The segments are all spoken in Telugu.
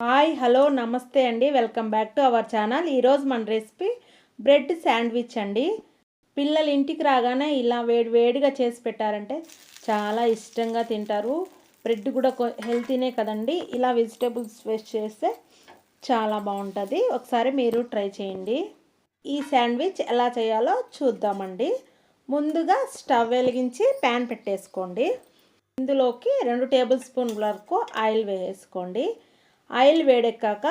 హాయ్ హలో నమస్తే అండి, welcome back to our channel. ఈరోజు మన రెసిపీ బ్రెడ్ శాండ్విచ్ అండి. పిల్లలు ఇంటికి రాగానే ఇలా వేడిగా చేసి పెట్టారంటే చాలా ఇష్టంగా తింటారు. బ్రెడ్ కూడా హెల్తీనే కదండి. ఇలా వెజిటేబుల్స్ వేస్ట్ చేస్తే చాలా బాగుంటుంది. ఒకసారి మీరు ట్రై చేయండి. ఈ శాండ్విచ్ ఎలా చేయాలో చూద్దామండి. ముందుగా స్టవ్ వెలిగించి ప్యాన్ పెట్టేసుకోండి. ఇందులోకి 2 టేబుల్ స్పూన్ వరకు ఆయిల్ వేసుకోండి. ఆయిల్ వేడెక్కాక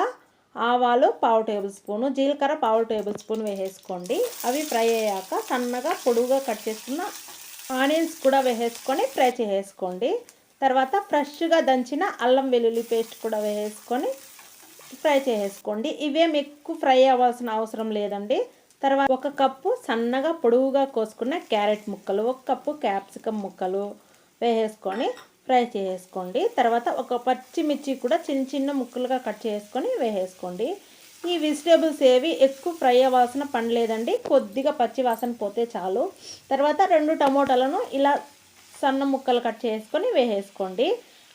ఆవాలు 1/2 టేబుల్ స్పూను, జీలకర్ర 1/2 టేబుల్ స్పూన్ వేసేసుకోండి. అవి ఫ్రై అయ్యాక సన్నగా పొడుగుగా కట్ చేసుకున్న ఆనియన్స్ కూడా వేసేసుకొని ఫ్రై చేసేసుకోండి. తర్వాత ఫ్రెష్గా దంచిన అల్లం వెల్లుల్లి పేస్ట్ కూడా వేసేసుకొని ఫ్రై చేసేసుకోండి. ఇవేం ఎక్కువ ఫ్రై అవ్వాల్సిన అవసరం లేదండి. తర్వాత 1 కప్పు సన్నగా పొడుగుగా కోసుకున్న క్యారెట్ ముక్కలు, 1 కప్పు క్యాప్సికమ్ ముక్కలు వేసేసుకొని ఫ్రై చేసుకోండి. తర్వాత ఒక పచ్చిమిర్చి కూడా చిన్న ముక్కలుగా కట్ చేసుకొని వేసేసుకోండి. ఈ వెజిటేబుల్స్ ఏవి ఎక్కువ ఫ్రై అవ్వాల్సిన పని లేదండి, కొద్దిగా పచ్చి వాసన పోతే చాలు. తర్వాత 2 టమోటాలను ఇలా సన్న ముక్కలు కట్ చేసుకొని వేసేసుకోండి.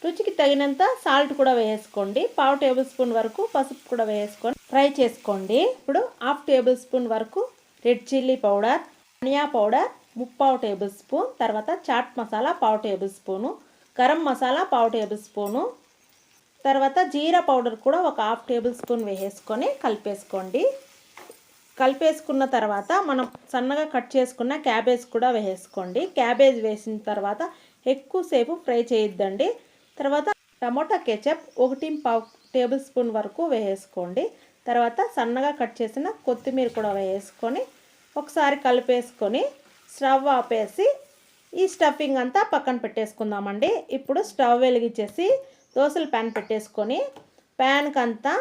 రుచికి తగినంత సాల్ట్ కూడా వేసుకోండి. 1/2 టేబుల్ స్పూన్ వరకు పసుపు కూడా వేసుకొని ఫ్రై చేసుకోండి. ఇప్పుడు 1/2 టేబుల్ స్పూన్ వరకు red chilli powder, dhaniya powder 1/2 tablespoon, తర్వాత chaat masala 1/2 tablespoon, garam masala 1/2 tablespoon, తర్వాత జీరా పౌడర్ కూడా 1/2 టేబుల్ స్పూన్ వేసేసుకొని కలిపేసుకోండి. కలిపేసుకున్న తర్వాత మనం సన్నగా కట్ చేసుకున్న క్యాబేజ్ కూడా వేసేసుకోండి. క్యాబేజ్ వేసిన తర్వాత ఎక్కువసేపు ఫ్రై చేయొద్దండి. తర్వాత టమోటా కెచప్ 1/4 టేబుల్ స్పూన్ వరకు వేసేసుకోండి. తర్వాత సన్నగా కట్ చేసిన కొత్తిమీర కూడా వేసుకొని ఒకసారి కలిపేసుకొని స్టవ్ ఆపేసి ఈ స్టఫింగ్ అంతా పక్కన పెట్టేసుకుందామండి. ఇప్పుడు స్టవ్ వెలిగించేసి దోశల ప్యాన్ పెట్టేసుకొని ప్యాన్కి అంతా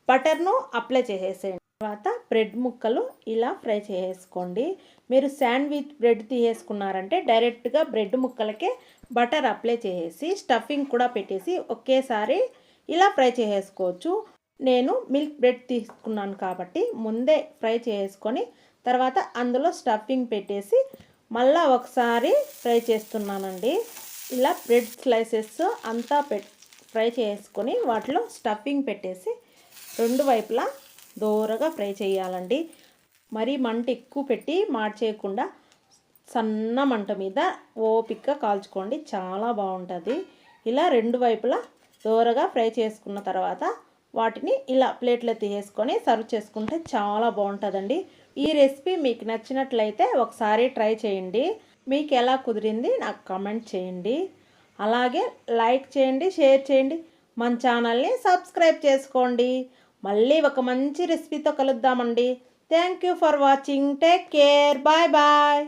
బటర్ను అప్లై చేసేసేయండి. తర్వాత బ్రెడ్ ముక్కలు ఇలా ఫ్రై చేసేసుకోండి. మీరు శాండ్విచ్ బ్రెడ్ తీసేసుకున్నారంటే డైరెక్ట్గా బ్రెడ్ ముక్కలకే బటర్ అప్లై చేసేసి స్టఫింగ్ కూడా పెట్టేసి ఒకేసారి ఇలా ఫ్రై చేసేసుకోవచ్చు. నేను మిల్క్ బ్రెడ్ తీసుకున్నాను కాబట్టి ముందే ఫ్రై చేసుకొని తర్వాత అందులో స్టఫింగ్ పెట్టేసి మళ్ళీ ఒకసారి ఫ్రై చేస్తున్నానండి. ఇలా బ్రెడ్ స్లైసెస్ అంతా ఫ్రై చేసుకొని వాటిలో స్టఫింగ్ పెట్టేసి 2 వైపులా దోరగా ఫ్రై చేయాలండి. మరీ మంట ఎక్కువ పెట్టి మార్చేయకుండా సన్న మంట మీద ఓపికగా కాల్చుకోండి, చాలా బాగుంటుంది. ఇలా 2 వైపులా దోరగా ఫ్రై చేసుకున్న తర్వాత వాటిని ఇలా ప్లేట్లో తీసేసుకొని సర్వ్ చేసుకుంటే చాలా బాగుంటుందండి. ఈ రెసిపీ మీకు నచ్చినట్లయితే ఒకసారి ట్రై చేయండి. మీకు ఎలా కుదిరింది నాకు కామెంట్ చేయండి. అలాగే లైక్ చేయండి, షేర్ చేయండి, మన ఛానల్ని సబ్స్క్రైబ్ చేసుకోండి. మళ్ళీ ఒక మంచి రెసిపీతో కలుద్దామండి. Thank you for watching. Take care. Bye bye.